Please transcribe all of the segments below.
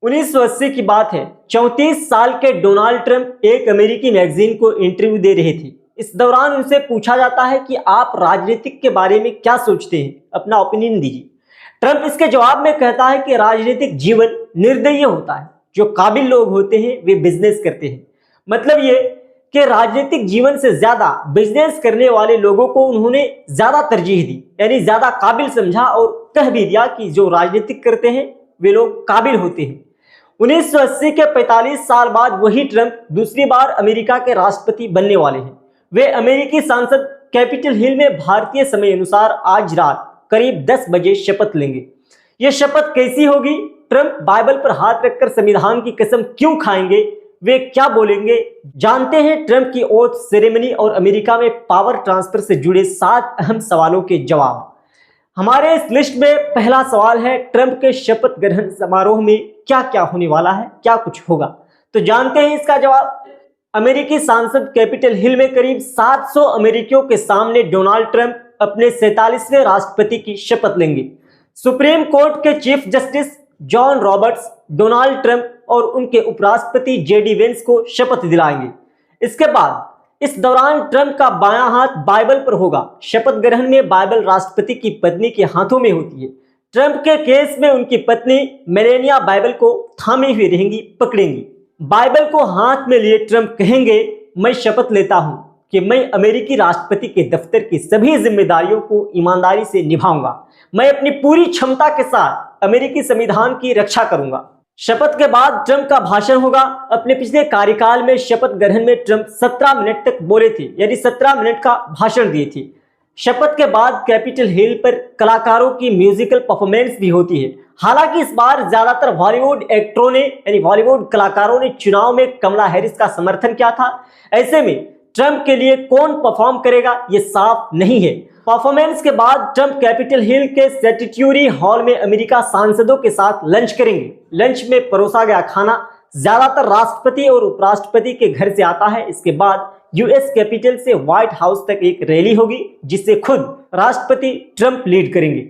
1980 की बात है। 34 साल के डोनाल्ड ट्रंप एक अमेरिकी मैगजीन को इंटरव्यू दे रहे थे। इस दौरान उनसे पूछा जाता है कि आप राजनीतिक के बारे में क्या सोचते हैं, अपना ओपिनियन दीजिए। ट्रंप इसके जवाब में कहता है कि राजनीतिक जीवन निर्दयी होता है। जो काबिल लोग होते हैं वे बिजनेस करते हैं। मतलब ये कि राजनीतिक जीवन से ज्यादा बिजनेस करने वाले लोगों को उन्होंने ज्यादा तरजीह दी, यानी ज्यादा काबिल समझा और कह भी दिया कि जो राजनीतिक करते हैं वे लोग काबिल होते हैं। 1980 के 45 साल बाद वही ट्रंप दूसरी बार अमेरिका के राष्ट्रपति बनने वाले हैं। वे अमेरिकी सांसद कैपिटल हिल में भारतीय समय अनुसार आज रात करीब 10 बजे शपथ लेंगे। यह शपथ कैसी होगी? ट्रंप बाइबल पर हाथ रखकर संविधान की कसम क्यों खाएंगे? वे क्या बोलेंगे? जानते हैं ट्रंप की ओथ सेरेमनी और अमेरिका में पावर ट्रांसफर से जुड़े 7 अहम सवालों के जवाब। हमारे इस लिस्ट में पहला सवाल है, ट्रंप के शपथ ग्रहण समारोह में क्या क्या होने वाला है, क्या कुछ होगा? तो जानते हैं इसका जवाब। अमेरिकी सांसद कैपिटल हिल में करीब 700 अमेरिकियों के सामने डोनाल्ड ट्रंप अपने 47वें राष्ट्रपति की शपथ लेंगे। सुप्रीम कोर्ट के chief justice John Roberts Donald Trump और उनके उपराष्ट्रपति जेडी वेंस को शपथ दिलाएंगे। इसके बाद इस दौरान ट्रंप का बायां हाथ बाइबल पर होगा। शपथ ग्रहण में बाइबल राष्ट्रपति की पत्नी के हाथों में होती है। ट्रंप के केस में उनकी पत्नी मेलेनिया बाइबल को थामे हुए रहेंगी, पकड़ेंगी। बाइबल को हाथ में लिए ट्रंप कहेंगे, मैं शपथ लेता हूं कि मैं अमेरिकी राष्ट्रपति के दफ्तर की सभी जिम्मेदारियों को ईमानदारी से निभाऊंगा। मैं अपनी पूरी क्षमता के साथ अमेरिकी संविधान की रक्षा करूंगा। शपथ के बाद ट्रंप का भाषण होगा। अपने पिछले कार्यकाल में शपथ ग्रहण में ट्रंप 17 मिनट तक बोले थे, यानी 17 मिनट का भाषण दिए थे। शपथ के बाद कैपिटल हिल पर कलाकारों की म्यूजिकल परफॉर्मेंस भी होती है। हालांकि इस बार ज्यादातर बॉलीवुड एक्टरों ने, यानी बॉलीवुड कलाकारों ने चुनाव में कमला हैरिस का समर्थन किया था। ऐसे में ट्रंप के लिए कौन परफॉर्म करेगा ये साफ नहीं है। परफॉर्मेंस के बाद ट्रंप कैपिटल हिल के सेटिट्यूरी हॉल में अमेरिका सांसदों के साथ लंच करेंगे। लंच में परोसा गया खाना ज्यादातर राष्ट्रपति और उपराष्ट्रपति के घर से आता है। इसके बाद यूएस कैपिटल से व्हाइट हाउस तक एक रैली होगी जिसे खुद राष्ट्रपति ट्रंप लीड करेंगे।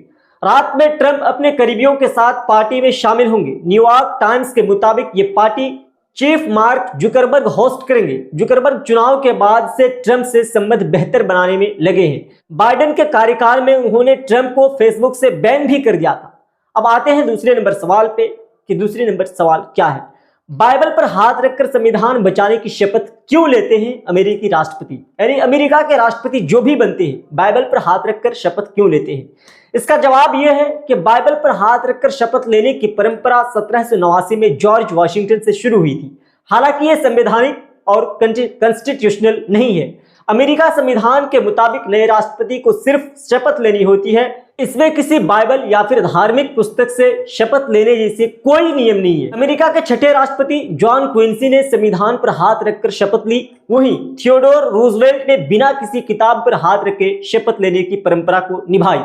रात में ट्रंप अपने करीबियों के साथ पार्टी में शामिल होंगे। न्यूयॉर्क टाइम्स के मुताबिक ये party chief mark Zuckerberg host करेंगे। जुकरबर्ग चुनाव के बाद से ट्रंप से संबंध बेहतर बनाने में लगे हैं। बाइडेन के कार्यकाल में उन्होंने ट्रंप को फेसबुक से बैन भी कर दिया था। अब आते हैं दूसरे नंबर सवाल पे कि दूसरे नंबर सवाल क्या है। बाइबल पर हाथ रखकर संविधान बचाने की शपथ क्यों लेते हैं अमेरिकी राष्ट्रपति, यानी अमेरिका के राष्ट्रपति जो भी बनते हैं बाइबल पर हाथ रखकर शपथ क्यों लेते हैं? इसका जवाब यह है कि बाइबल पर हाथ रखकर शपथ लेने की परंपरा 1789 में जॉर्ज वाशिंगटन से शुरू हुई थी। हालांकि यह संवैधानिक और कॉन्स्टिट्यूशनल नहीं है। अमेरिका संविधान के मुताबिक नए राष्ट्रपति को सिर्फ शपथ लेनी होती है। इसमें किसी बाइबल या फिर धार्मिक पुस्तक से शपथ लेने जैसे कोई नियम नहीं है। अमेरिका के छठे राष्ट्रपति जॉन क्विंसी ने संविधान पर हाथ रखकर शपथ ली। वहीं थियोडोर रूजवेल्ट ने बिना किसी किताब पर हाथ रखे शपथ लेने की परंपरा को निभाई।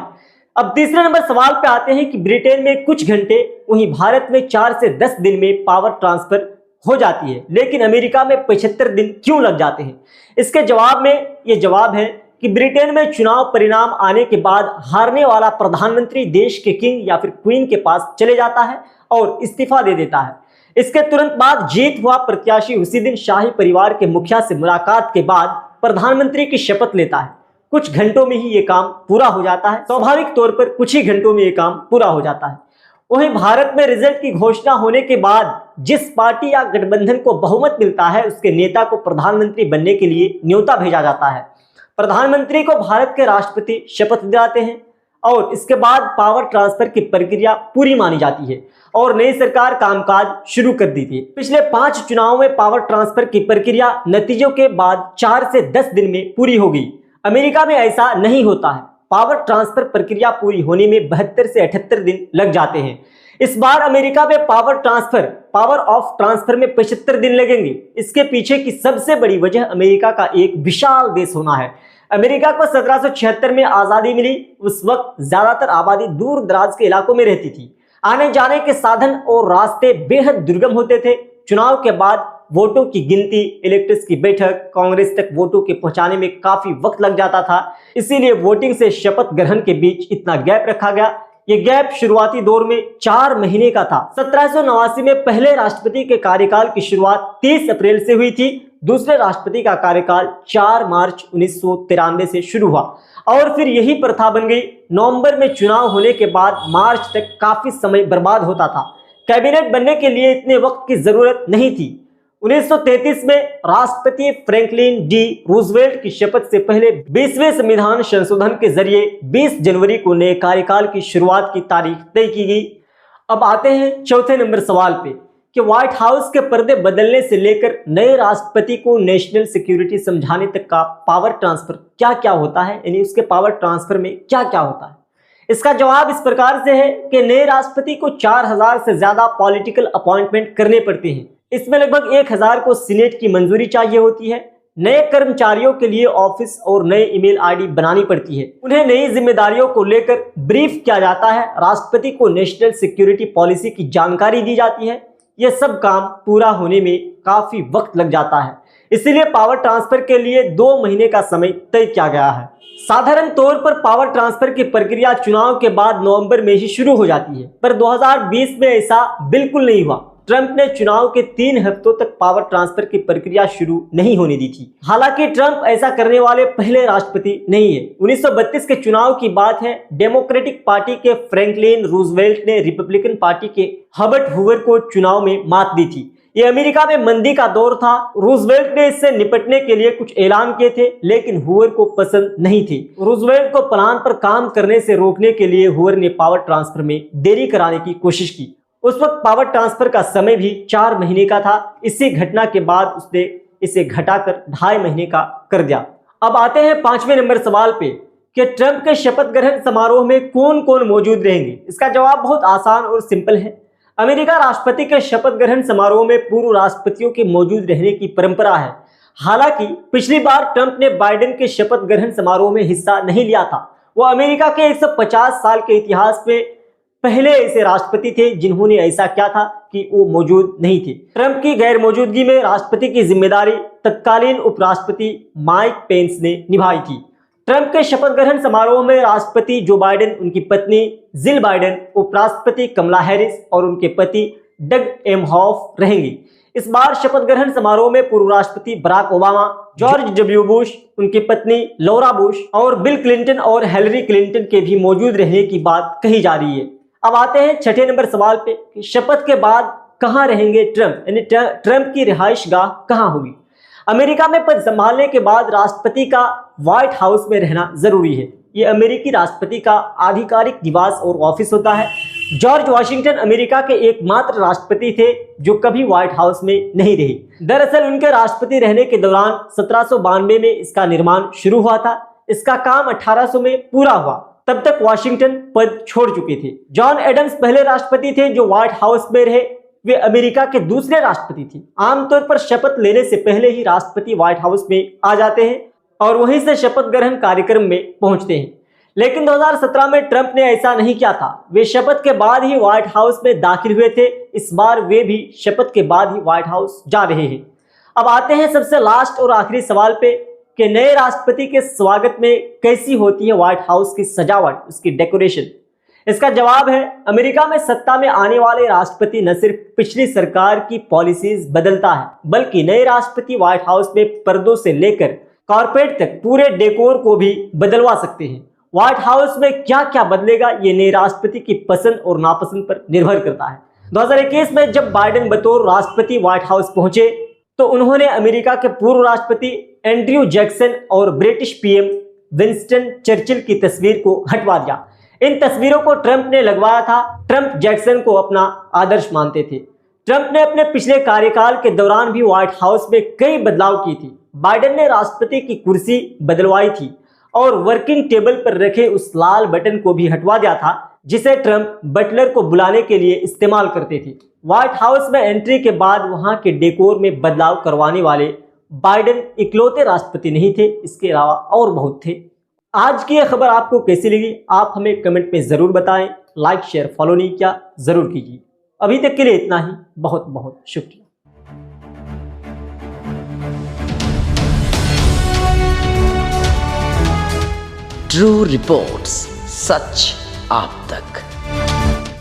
अब तीसरे नंबर सवाल पे आते हैं कि ब्रिटेन में कुछ घंटे, वहीं भारत में 4 से 10 दिन में पावर ट्रांसफर हो जाती है, लेकिन अमेरिका में 75 दिन क्यों लग जाते हैं? इसके जवाब में ये जवाब है कि ब्रिटेन में चुनाव परिणाम आने के बाद हारने वाला प्रधानमंत्री देश के किंग या फिर क्वीन के पास चले जाता है और इस्तीफा दे देता है। इसके तुरंत बाद जीत हुआ प्रत्याशी उसी दिन शाही परिवार के मुखिया से मुलाकात के बाद प्रधानमंत्री की शपथ लेता है। कुछ घंटों में ही ये काम पूरा हो जाता है। स्वाभाविक तौर पर कुछ ही घंटों में ये काम पूरा हो जाता है। वहीं भारत में रिजल्ट की घोषणा होने के बाद जिस पार्टी या गठबंधन को बहुमत मिलता है उसके नेता को प्रधानमंत्री बनने के लिए न्योता भेजा जाता है। प्रधानमंत्री को भारत के राष्ट्रपति शपथ दिलाते हैं और इसके बाद पावर ट्रांसफर की प्रक्रिया पूरी मानी जाती है और नई सरकार कामकाज शुरू कर दी थी। पिछले 5 चुनावों में पावर ट्रांसफर की प्रक्रिया नतीजों के बाद 4 से 10 दिन में पूरी हो गई। अमेरिका में ऐसा नहीं होता है। पावर ट्रांसफर प्रक्रिया पूरी होने में 72 से 78 दिन लग जाते हैं। इस बार अमेरिका में पावर ऑफ ट्रांसफर में 75 दिन लगेंगे। इसके पीछे की सबसे बड़ी वजह अमेरिका का एक विशाल देश होना है। अमेरिका को 1776 में आजादी मिली। उस वक्त ज्यादातर आबादी दूर दराज के इलाकों में रहती थी। आने जाने के साधन और रास्ते बेहद दुर्गम होते थे। चुनाव के बाद वोटों की गिनती, इलेक्टर्स की बैठक, कांग्रेस तक वोटों के पहुंचाने में काफी वक्त लग जाता था। इसीलिए वोटिंग से शपथ ग्रहण के बीच इतना गैप रखा गया। ये गैप शुरुआती दौर में 4 महीने का था। 1789 में पहले राष्ट्रपति के कार्यकाल की शुरुआत 30 अप्रैल से हुई थी। दूसरे राष्ट्रपति का कार्यकाल 4 मार्च 1993 से शुरू हुआ और फिर यही प्रथा बन गई। नवंबर में चुनाव होने के बाद मार्च तक काफी समय बर्बाद होता था। कैबिनेट बनने के लिए इतने वक्त की जरूरत नहीं थी। 1933 में राष्ट्रपति फ्रैंकलिन डी रूजवेल्ट की शपथ से पहले 20वें संविधान संशोधन के जरिए 20 जनवरी को नए कार्यकाल की शुरुआत की तारीख तय की गई। अब आते हैं चौथे नंबर सवाल पे कि व्हाइट हाउस के पर्दे बदलने से लेकर नए राष्ट्रपति को नेशनल सिक्योरिटी समझाने तक का पावर ट्रांसफर क्या क्या होता है, यानी उसके पावर ट्रांसफर में क्या क्या होता है। इसका जवाब इस प्रकार से है कि नए राष्ट्रपति को 4000 से ज्यादा पॉलिटिकल अपॉइंटमेंट करने पड़ते हैं। इसमें लगभग 1000 को सीनेट की मंजूरी चाहिए होती है। नए कर्मचारियों के लिए ऑफिस और नए ईमेल आईडी बनानी पड़ती है। उन्हें नई जिम्मेदारियों को लेकर ब्रीफ किया जाता है। राष्ट्रपति को नेशनल सिक्योरिटी पॉलिसी की जानकारी दी जाती है। यह सब काम पूरा होने में काफी वक्त लग जाता है, इसीलिए पावर ट्रांसफर के लिए 2 महीने का समय तय किया गया है। साधारण तौर पर पावर ट्रांसफर की प्रक्रिया चुनाव के बाद नवंबर में ही शुरू हो जाती है, पर 2020 में ऐसा बिल्कुल नहीं हुआ। ट्रंप ने चुनाव के 3 हफ्तों तक पावर ट्रांसफर की प्रक्रिया शुरू नहीं होने दी थी। हालांकि ट्रंप ऐसा करने वाले पहले राष्ट्रपति नहीं है। 1932 के चुनाव की बात है। डेमोक्रेटिक पार्टी के फ्रैंकलिन रूजवेल्ट ने रिपब्लिकन पार्टी के हर्बर्ट हूवर को चुनाव में मात दी थी। ये अमेरिका में मंदी का दौर था। रूजवेल्ट ने इससे निपटने के लिए कुछ ऐलान किए थे, लेकिन हूवर को पसंद नहीं थे। रूजवेल्ट को प्लान पर काम करने से रोकने के लिए हूवर ने पावर ट्रांसफर में देरी कराने की कोशिश की। उस वक्त पावर ट्रांसफर का समय भी 4 महीने का था। इसी घटना के बाद उसने इसे घटाकर 2.5 महीने का कर दिया। अब आते हैं 5वें नंबर सवाल पे कि ट्रंप के शपथ ग्रहण समारोह में कौन कौन मौजूद रहेंगे। इसका जवाब बहुत आसान और सिंपल है। अमेरिका राष्ट्रपति के शपथ ग्रहण समारोह में पूर्व राष्ट्रपतियों के मौजूद रहने की परंपरा है। हालांकि पिछली बार ट्रंप ने बाइडेन के शपथ ग्रहण समारोह में हिस्सा नहीं लिया था। वो अमेरिका के 150 साल के इतिहास में पहले ऐसे राष्ट्रपति थे जिन्होंने ऐसा किया था कि वो मौजूद नहीं थे। ट्रंप की गैर मौजूदगी में राष्ट्रपति की जिम्मेदारी तत्कालीन उपराष्ट्रपति माइक पेंस ने निभाई थी। ट्रंप के शपथ ग्रहण समारोह में राष्ट्रपति जो बाइडेन, उनकी पत्नी जिल बाइडेन, उपराष्ट्रपति कमला हैरिस और उनके पति डग एमहॉफ रहेंगे। इस बार शपथ ग्रहण समारोह में पूर्व राष्ट्रपति Barack Obama, George W Bush, उनकी पत्नी लौरा बुश और बिल क्लिंटन और हिलरी क्लिंटन के भी मौजूद रहने की बात कही जा रही है। अब आते हैं 6ठे नंबर सवाल पे कि शपथ के बाद कहां रहेंगे ट्रंप, यानी ट्रंप की रिहाइश गाह कहां होगी। अमेरिका में पद संभालने के बाद राष्ट्रपति का व्हाइट हाउस में रहना जरूरी है। ये अमेरिकी राष्ट्रपति का आधिकारिक निवास और ऑफिस होता है। जॉर्ज वाशिंगटन अमेरिका के एकमात्र राष्ट्रपति थे जो कभी व्हाइट हाउस में नहीं रहे। दरअसल उनके राष्ट्रपति रहने के दौरान 1792 में इसका निर्माण शुरू हुआ था। इसका काम 1800 में पूरा हुआ। तब तक वाशिंगटन पद छोड़ चुके थे। जॉन एडम्स पहले राष्ट्रपति थे जो व्हाइट हाउस में रहे। वे अमेरिका के दूसरे राष्ट्रपति थे। आमतौर पर शपथ लेने से पहले ही राष्ट्रपति व्हाइट हाउस में आ जाते हैं और वहीं से शपथ ग्रहण कार्यक्रम में पहुंचते हैं। लेकिन 2017 में ट्रंप ने ऐसा नहीं किया था। वे शपथ के बाद ही व्हाइट हाउस में दाखिल हुए थे। इस बार वे भी शपथ के बाद ही व्हाइट हाउस जा रहे हैं। अब आते हैं सबसे लास्ट और आखिरी सवाल पे कि नए राष्ट्रपति के स्वागत में कैसी होती है व्हाइट हाउस की सजावट, उसकी डेकोरेशन। इसका जवाब है अमेरिका में सत्ता में आने वाले राष्ट्रपति न सिर्फ पिछली सरकार की पॉलिसीज बदलता है, बल्कि नए राष्ट्रपति व्हाइट हाउस में पर्दों से लेकर कारपेट तक पूरे डेकोर को भी बदलवा सकते हैं। व्हाइट हाउस में क्या क्या बदलेगा ये नए राष्ट्रपति की पसंद और नापसंद पर निर्भर करता है। 2021 में जब बाइडेन बतौर राष्ट्रपति व्हाइट हाउस पहुंचे तो उन्होंने अमेरिका के पूर्व राष्ट्रपति एंड्रयू जैक्सन और ब्रिटिश पीएम विंस्टन चर्चिल की तस्वीर को हटवा दिया। इन तस्वीरों को ट्रंप ने लगवाया था। ट्रंप जैक्सन को अपना आदर्श मानते थे। ट्रंप ने अपने पिछले कार्यकाल के दौरान भी व्हाइट हाउस में कई बदलाव किए थे। बाइडेन ने राष्ट्रपति की कुर्सी बदलवाई थी और वर्किंग टेबल पर रखे उस लाल बटन को भी हटवा दिया था जिसे ट्रंप बटलर को बुलाने के लिए इस्तेमाल करते थे। व्हाइट हाउस में एंट्री के बाद वहां के डेकोर में बदलाव करवाने वाले बाइडेन इकलौते राष्ट्रपति नहीं थे, इसके अलावा और बहुत थे। आज की यह खबर आपको कैसी लगी आप हमें कमेंट में जरूर बताएं। लाइक शेयर फॉलो नहीं किया जरूर कीजिए। अभी तक के लिए इतना ही। बहुत बहुत शुक्रिया। ट्रू रिपोर्ट्स, सच आप तक।